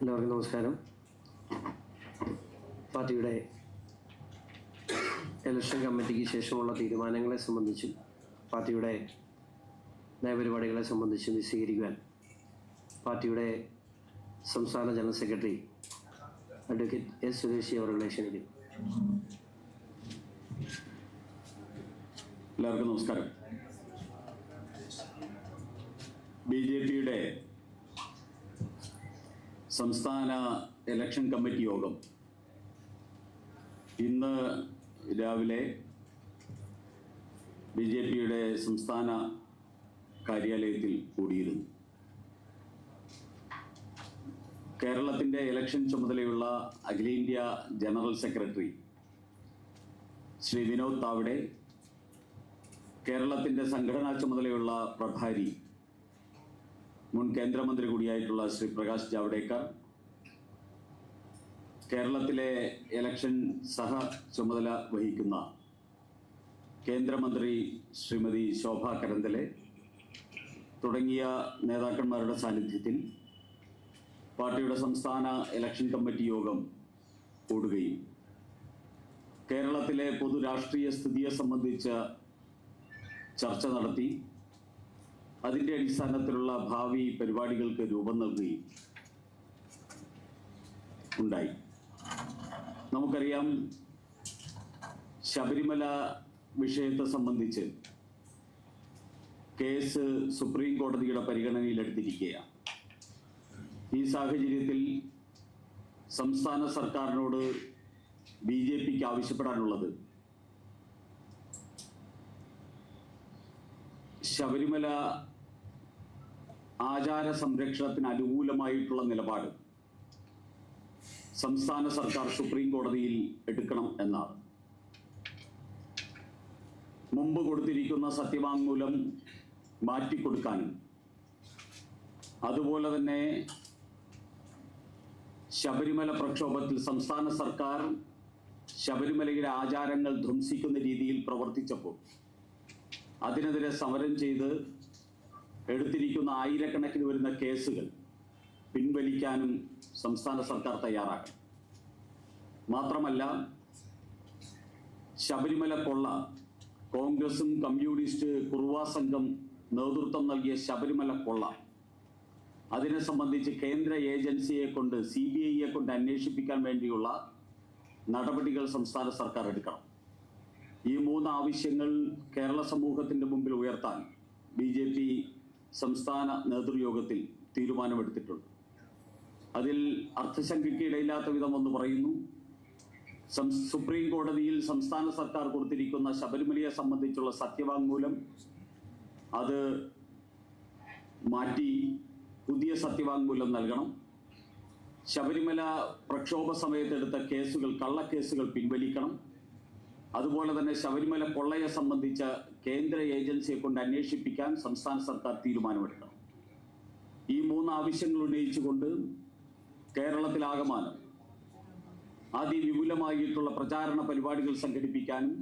എല്ലാവർക്കും നമസ്കാരം. പാർട്ടിയുടെ ഇലക്ഷൻ കമ്മിറ്റിക്ക് ശേഷമുള്ള തീരുമാനങ്ങളെ സംബന്ധിച്ചും പാർട്ടിയുടെ നയപരിപാടികളെ സംബന്ധിച്ചും വിശദീകരിക്കുവാൻ പാർട്ടിയുടെ സംസ്ഥാന general secretary advocate S Suresh അവരുടെ ക്ഷണിക്കുന്നു. എല്ലാവർക്കും നമസ്കാരം. ബി.ജെ.പിയുടെ സംസ്ഥാന ഇലക്ഷൻ കമ്മിറ്റി യോഗം ഇന്ന് രാവിലെ ബി.ജെ.പിയുടെ സംസ്ഥാന കാര്യാലയത്തിൽ കൂടിയിരുന്നു. കേരളത്തിൻ്റെ ഇലക്ഷൻ ചുമതലയുള്ള അഖിലേന്ത്യാ ജനറൽ സെക്രട്ടറി ശ്രീ വിനോദ് താവ്ഡെ, കേരളത്തിൻ്റെ സംഘടനാ ചുമതലയുള്ള പ്രഭാരി മുൻ കേന്ദ്രമന്ത്രി കൂടിയായിട്ടുള്ള ശ്രീ പ്രകാശ് ജാവ്ദേക്കർ, കേരളത്തിലെ ഇലക്ഷൻ സഹ ചുമതല വഹിക്കുന്ന കേന്ദ്രമന്ത്രി ശ്രീമതി ശോഭ കരന്തലെ തുടങ്ങിയ നേതാക്കന്മാരുടെ സാന്നിധ്യത്തിൽ പാർട്ടിയുടെ സംസ്ഥാന ഇലക്ഷൻ കമ്മിറ്റി യോഗം കൂടുകയും കേരളത്തിലെ പൊതു രാഷ്ട്രീയ സ്ഥിതിയെ സംബന്ധിച്ച ചർച്ച നടത്തി അതിൻ്റെ അടിസ്ഥാനത്തിലുള്ള ഭാവി പരിപാടികൾക്ക് രൂപം നൽകുകയും ഉണ്ടായി. നമുക്കറിയാം, ശബരിമല വിഷയത്തെ സംബന്ധിച്ച് കേസ് സുപ്രീം കോടതിയുടെ പരിഗണനയിലെടുത്തിരിക്കുകയാണ്. ഈ സാഹചര്യത്തിൽ സംസ്ഥാന സർക്കാരിനോട് ബി.ജെ.പിക്ക് ആവശ്യപ്പെടാനുള്ളത് ശബരിമല ആചാര സംരക്ഷണത്തിന് അനുകൂലമായിട്ടുള്ള നിലപാട് സംസ്ഥാന സർക്കാർ സുപ്രീം കോടതിയിൽ എടുക്കണം എന്നാണ്. മുമ്പ് കൊടുത്തിരിക്കുന്ന സത്യവാങ്മൂലം മാറ്റിക്കൊടുക്കാനും അതുപോലെ തന്നെ ശബരിമല പ്രക്ഷോഭത്തിൽ സംസ്ഥാന സർക്കാർ ശബരിമലയിലെ ആചാരങ്ങൾ ധ്വംസിക്കുന്ന രീതിയിൽ പ്രവർത്തിച്ചപ്പോൾ അതിനെതിരെ സമരം ചെയ്ത് എടുത്തിരിക്കുന്ന ആയിരക്കണക്കിന് വരുന്ന കേസുകൾ പിൻവലിക്കാനും സംസ്ഥാന സർക്കാർ തയ്യാറാക്കണം. മാത്രമല്ല, ശബരിമല കൊള്ള കോൺഗ്രസും കമ്മ്യൂണിസ്റ്റ് കുറുവ സംഘം നേതൃത്വം നൽകിയ ശബരിമല കൊള്ള അതിനെ സംബന്ധിച്ച് കേന്ദ്ര ഏജൻസിയെ കൊണ്ട് CBIയെ കൊണ്ട് അന്വേഷിപ്പിക്കാൻ വേണ്ടിയുള്ള നടപടികൾ സംസ്ഥാന സർക്കാർ എടുക്കണം. ഈ മൂന്ന് ആവശ്യങ്ങൾ കേരള സമൂഹത്തിൻ്റെ മുമ്പിൽ ഉയർത്താൻ ബി.ജെ.പി സംസ്ഥാന നേതൃയോഗത്തിൽ തീരുമാനമെടുത്തിട്ടുണ്ട്. അതിൽ അർത്ഥശങ്കയ്ക്ക് ഇടയില്ലാത്ത വിധം ഒന്ന് പറയുന്നു. സുപ്രീം കോടതിയിൽ സംസ്ഥാന സർക്കാർ കൊടുത്തിരിക്കുന്ന ശബരിമലയെ സംബന്ധിച്ചുള്ള സത്യവാങ്മൂലം അത് മാറ്റി പുതിയ സത്യവാങ്മൂലം നൽകണം. ശബരിമല പ്രക്ഷോഭ സമയത്തെടുത്ത കേസുകൾ, കള്ളക്കേസുകൾ പിൻവലിക്കണം. അതുപോലെ തന്നെ ശബരിമല കൊള്ളയെ സംബന്ധിച്ച കേന്ദ്ര ഏജൻസിയെ കൊണ്ട് അന്വേഷിപ്പിക്കാൻ സംസ്ഥാന സർക്കാർ തീരുമാനമെടുക്കണം. ഈ മൂന്ന് ആവശ്യങ്ങൾ ഉന്നയിച്ചുകൊണ്ട് കേരളത്തിലാകമാനം അതിവിപുലമായിട്ടുള്ള പ്രചാരണ പരിപാടികൾ സംഘടിപ്പിക്കാനും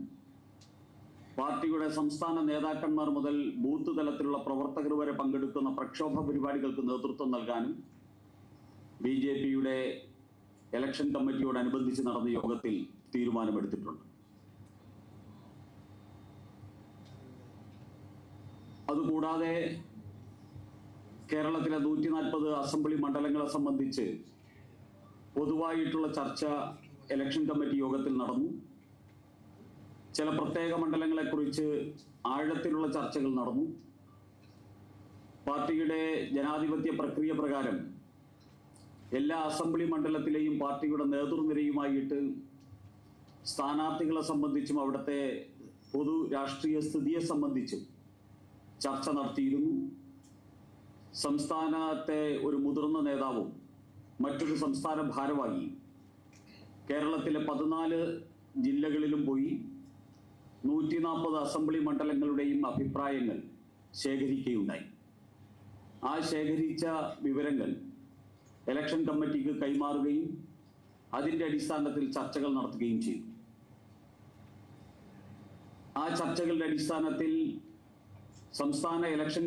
പാർട്ടിയുടെ സംസ്ഥാന നേതാക്കന്മാർ മുതൽ ബൂത്ത് തലത്തിലുള്ള പ്രവർത്തകർ വരെ പങ്കെടുക്കുന്ന പ്രക്ഷോഭ പരിപാടികൾക്ക് നേതൃത്വം നൽകാനും ബി.ജെ.പിയുടെ ഇലക്ഷൻ കമ്മിറ്റിയോടനുബന്ധിച്ച് നടന്ന യോഗത്തിൽ തീരുമാനമെടുത്തിട്ടുണ്ട്. അതുകൂടാതെ കേരളത്തിലെ 140 അസംബ്ലി മണ്ഡലങ്ങളെ സംബന്ധിച്ച് പൊതുവായിട്ടുള്ള ചർച്ച ഇലക്ഷൻ കമ്മിറ്റി യോഗത്തിൽ നടന്നു. ചില പ്രത്യേക മണ്ഡലങ്ങളെക്കുറിച്ച് ആഴത്തിലുള്ള ചർച്ചകൾ നടന്നു. പാർട്ടിയുടെ ജനാധിപത്യ പ്രക്രിയ പ്രകാരം എല്ലാ അസംബ്ലി മണ്ഡലത്തിലെയും പാർട്ടിയുടെ നേതൃനിരയുമായിട്ട് സ്ഥാനാർത്ഥികളെ സംബന്ധിച്ചും അവിടുത്തെ പൊതു രാഷ്ട്രീയ സ്ഥിതിയെ സംബന്ധിച്ചും ചർച്ച നടത്തിയിരുന്നു. സംസ്ഥാനത്തെ ഒരു മുതിർന്ന നേതാവും മറ്റൊരു സംസ്ഥാന ഭാരവാഹി കേരളത്തിലെ 14 ജില്ലകളിലും പോയി 140 അസംബ്ലി മണ്ഡലങ്ങളുടെയും അഭിപ്രായങ്ങൾ ശേഖരിക്കുകയുണ്ടായി. ആ ശേഖരിച്ച വിവരങ്ങൾ ഇലക്ഷൻ കമ്മിറ്റിക്ക് കൈമാറുകയും അതിൻ്റെ അടിസ്ഥാനത്തിൽ ചർച്ചകൾ നടത്തുകയും ചെയ്തു. ആ ചർച്ചകളുടെ അടിസ്ഥാനത്തിൽ സംസ്ഥാന ഇലക്ഷൻ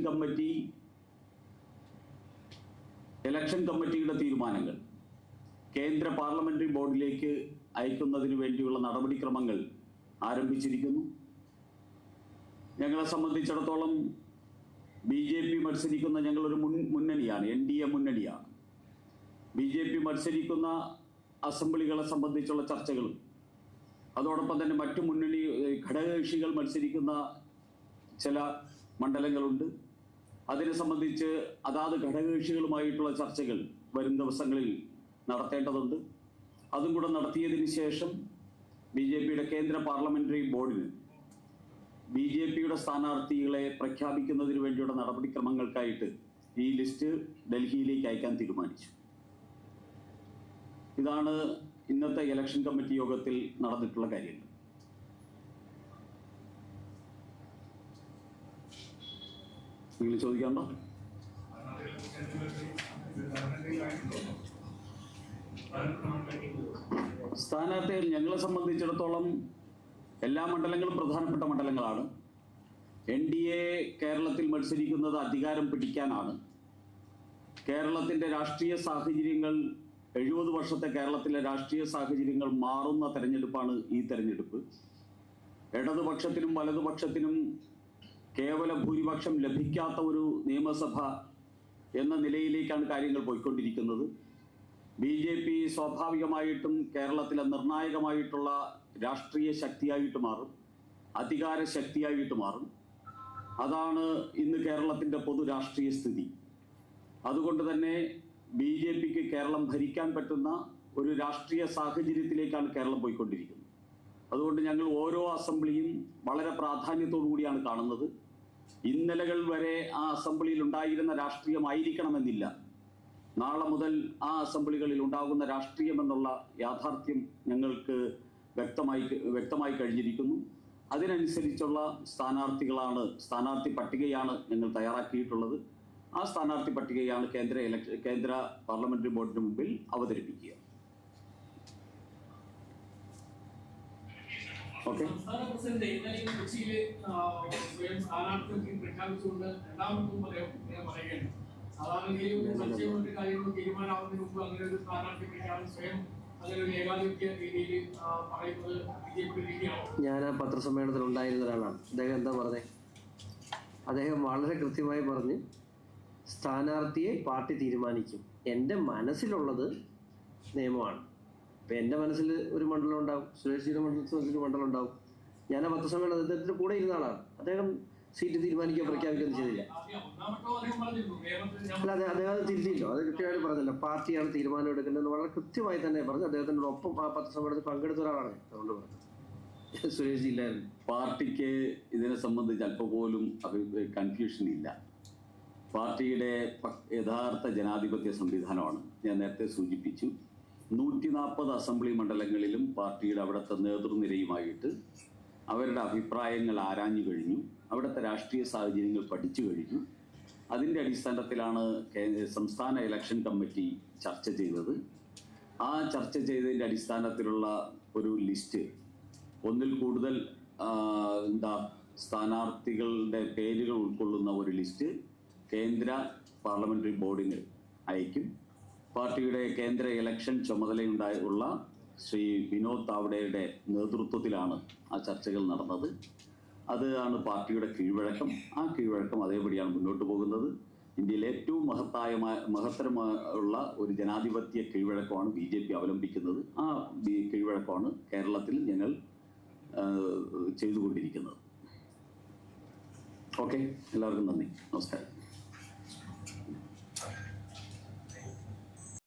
കമ്മിറ്റിയുടെ തീരുമാനങ്ങൾ കേന്ദ്ര പാർലമെന്ററി ബോർഡിലേക്ക് അയക്കുന്നതിന് വേണ്ടിയുള്ള നടപടിക്രമങ്ങൾ ആരംഭിച്ചിരിക്കുന്നു. ഞങ്ങളെ സംബന്ധിച്ചിടത്തോളം BJP മത്സരിക്കുന്ന ഞങ്ങളൊരു മുന്നണിയാണ്, NDA മുന്നണിയാണ്. BJP മത്സരിക്കുന്ന അസംബ്ലികളെ സംബന്ധിച്ചുള്ള ചർച്ചകളും അതോടൊപ്പം തന്നെ മറ്റു മുന്നണി ഘടകകക്ഷികൾ മത്സരിക്കുന്ന ചില മണ്ഡലങ്ങളുണ്ട്. അതിനെ സംബന്ധിച്ച് അതാത് ഘടകകക്ഷികളുമായിട്ടുള്ള ചർച്ചകൾ വരും ദിവസങ്ങളിൽ നടത്തേണ്ടതുണ്ട്. അതും കൂടെ നടത്തിയതിന് ശേഷം BJPയുടെ കേന്ദ്ര പാർലമെന്ററി ബോർഡിന് BJPയുടെ സ്ഥാനാർത്ഥികളെ പ്രഖ്യാപിക്കുന്നതിന് വേണ്ടിയുള്ള നടപടിക്രമങ്ങൾക്കായിട്ട് ഈ ലിസ്റ്റ് ഡൽഹിയിലേക്ക് അയക്കാൻ തീരുമാനിച്ചു. ഇതാണ് ഇന്നത്തെ ഇലക്ഷൻ കമ്മിറ്റി യോഗത്തിൽ നടന്നിട്ടുള്ള കാര്യങ്ങൾ. നിങ്ങൾ ചോദിക്കാണ്ടോ? സ്ഥാനാർത്ഥികൾ ഞങ്ങളെ സംബന്ധിച്ചിടത്തോളം എല്ലാ മണ്ഡലങ്ങളും പ്രധാനപ്പെട്ട മണ്ഡലങ്ങളാണ്. NDA കേരളത്തിൽ മത്സരിക്കുന്നത് അധികാരം പിടിക്കാനാണ്. കേരളത്തിൻ്റെ രാഷ്ട്രീയ സാഹചര്യങ്ങൾ 70 വർഷത്തെ കേരളത്തിലെ രാഷ്ട്രീയ സാഹചര്യങ്ങൾ മാറുന്ന തെരഞ്ഞെടുപ്പാണ് ഈ തെരഞ്ഞെടുപ്പ്. ഇടതുപക്ഷത്തിനും വലതുപക്ഷത്തിനും കേവല ഭൂരിപക്ഷം ലഭിക്കാത്ത ഒരു നിയമസഭ എന്ന നിലയിലേക്കാണ് കാര്യങ്ങൾ പോയിക്കൊണ്ടിരിക്കുന്നത്. BJP സ്വാഭാവികമായിട്ടും കേരളത്തിലെ നിർണായകമായിട്ടുള്ള രാഷ്ട്രീയ ശക്തിയായിട്ട് മാറും, അധികാര ശക്തിയായിട്ട് മാറും. അതാണ് ഇന്ന് കേരളത്തിൻ്റെ പൊതു രാഷ്ട്രീയ സ്ഥിതി. അതുകൊണ്ട് തന്നെ BJPക്ക് കേരളം ഭരിക്കാൻ പറ്റുന്ന ഒരു രാഷ്ട്രീയ സാഹചര്യത്തിലേക്കാണ് കേരളം പോയിക്കൊണ്ടിരിക്കുന്നത്. അതുകൊണ്ട് ഞങ്ങൾ ഓരോ അസംബ്ലിയും വളരെ പ്രാധാന്യത്തോടു കൂടിയാണ് കാണുന്നത്. ഇന്നലകൾ വരെ ആ അസംബ്ലിയിൽ ഉണ്ടായിരുന്ന രാഷ്ട്രീയമായിരിക്കണമെന്നില്ല. നാളെ മുതൽ ആ അസംബ്ലികളിൽ ഉണ്ടാകുന്ന രാഷ്ട്രീയം എന്നുള്ള യാഥാർത്ഥ്യം ഞങ്ങൾക്ക് വ്യക്തമായി കഴിഞ്ഞിരിക്കുന്നു. അതിനനുസരിച്ചുള്ള സ്ഥാനാർത്ഥി പട്ടികയാണ് ഞങ്ങൾ തയ്യാറാക്കിയിട്ടുള്ളത്. ആ സ്ഥാനാർത്ഥി പട്ടികയാണ് കേന്ദ്ര പാർലമെന്ററി ബോർഡിന് മുമ്പിൽ അവതരിപ്പിക്കുക. ഓക്കെ. ഞാൻ ആ പത്രസമ്മേളനത്തിൽ ഉണ്ടായിരുന്ന ഒരാളാണ്. അദ്ദേഹം എന്താ പറഞ്ഞത്? അദ്ദേഹം വളരെ കൃത്യമായി പറഞ്ഞ് സ്ഥാനാർത്ഥിയെ പാർട്ടി തീരുമാനിക്കും. എൻ്റെ മനസ്സിലുള്ളത് നിയമമാണ്. ഇപ്പം എൻ്റെ മനസ്സിൽ ഒരു മണ്ഡലം ഉണ്ടാവും, സുരേഷിയുടെ മനസ്സിൽ ഒരു മണ്ഡലം ഉണ്ടാവും. ഞാൻ ആ പത്രസമ്മേളനം അദ്ദേഹത്തിൻ്റെ കൂടെ ഇരുന്ന ആളാണ്. അദ്ദേഹം സീറ്റ് തീരുമാനിക്കാൻ പ്രഖ്യാപിക്കുകയൊന്നും ചെയ്തില്ല. അല്ല, അദ്ദേഹം അത് തിരുത്തിയില്ലോ. അത് കൃത്യമായിട്ട് പറഞ്ഞില്ല. പാർട്ടിയാണ് തീരുമാനം എടുക്കേണ്ടതെന്ന് വളരെ കൃത്യമായി തന്നെ പറഞ്ഞു. അദ്ദേഹത്തിൻ്റെ ഒപ്പം ആ പത്രസമ്മേളനത്തിൽ പങ്കെടുത്ത ഒരാളാണ്. അതുകൊണ്ട് പറഞ്ഞു സുരേഷ് ഇല്ലായിരുന്നു. പാർട്ടിക്ക് ഇതിനെ സംബന്ധിച്ച് അല്പം പോലും കൺഫ്യൂഷൻ ഇല്ല. പാർട്ടിയുടെ യഥാർത്ഥ ജനാധിപത്യ സംവിധാനമാണ്. ഞാൻ നേരത്തെ സൂചിപ്പിച്ചു, 140 അസംബ്ലി മണ്ഡലങ്ങളിലും പാർട്ടിയുടെ അവിടുത്തെ നേതൃനിരയുമായിട്ട് അവരുടെ അഭിപ്രായങ്ങൾ ആരാഞ്ഞു കഴിഞ്ഞു. അവിടുത്തെ രാഷ്ട്രീയ സാഹചര്യങ്ങൾ പഠിച്ചു കഴിഞ്ഞു. അതിൻ്റെ അടിസ്ഥാനത്തിലാണ് സംസ്ഥാന ഇലക്ഷൻ കമ്മിറ്റി ചർച്ച ചെയ്തത്. ആ ചർച്ച ചെയ്തതിൻ്റെ അടിസ്ഥാനത്തിലുള്ള ഒരു ലിസ്റ്റ്, ഒന്നിൽ കൂടുതൽ സ്ഥാനാർത്ഥികളുടെ പേരുകൾ ഉൾക്കൊള്ളുന്ന ഒരു ലിസ്റ്റ് കേന്ദ്ര പാർലമെന്ററി ബോർഡിന് അയക്കും. പാർട്ടിയുടെ കേന്ദ്ര ഇലക്ഷൻ ചുമതലയുള്ള ശ്രീ വിനോദ് താവ്ഡെയുടെ നേതൃത്വത്തിലാണ് ആ ചർച്ചകൾ നടന്നത്. അതാണ് പാർട്ടിയുടെ കീഴ്വഴക്കം. ആ കീഴ്വഴക്കം അതേപടിയാണ് മുന്നോട്ട് പോകുന്നത്. ഇന്ത്യയിലെ ഏറ്റവും മഹത്തരമുള്ള ഒരു ജനാധിപത്യ കീഴ്വഴക്കമാണ് BJP അവലംബിക്കുന്നത്. ആ കീഴ്വഴക്കമാണ് കേരളത്തിൽ ഞങ്ങൾ ചെയ്തുകൊണ്ടിരിക്കുന്നത്. ഓക്കെ, എല്ലാവർക്കും നന്ദി, നമസ്കാരം.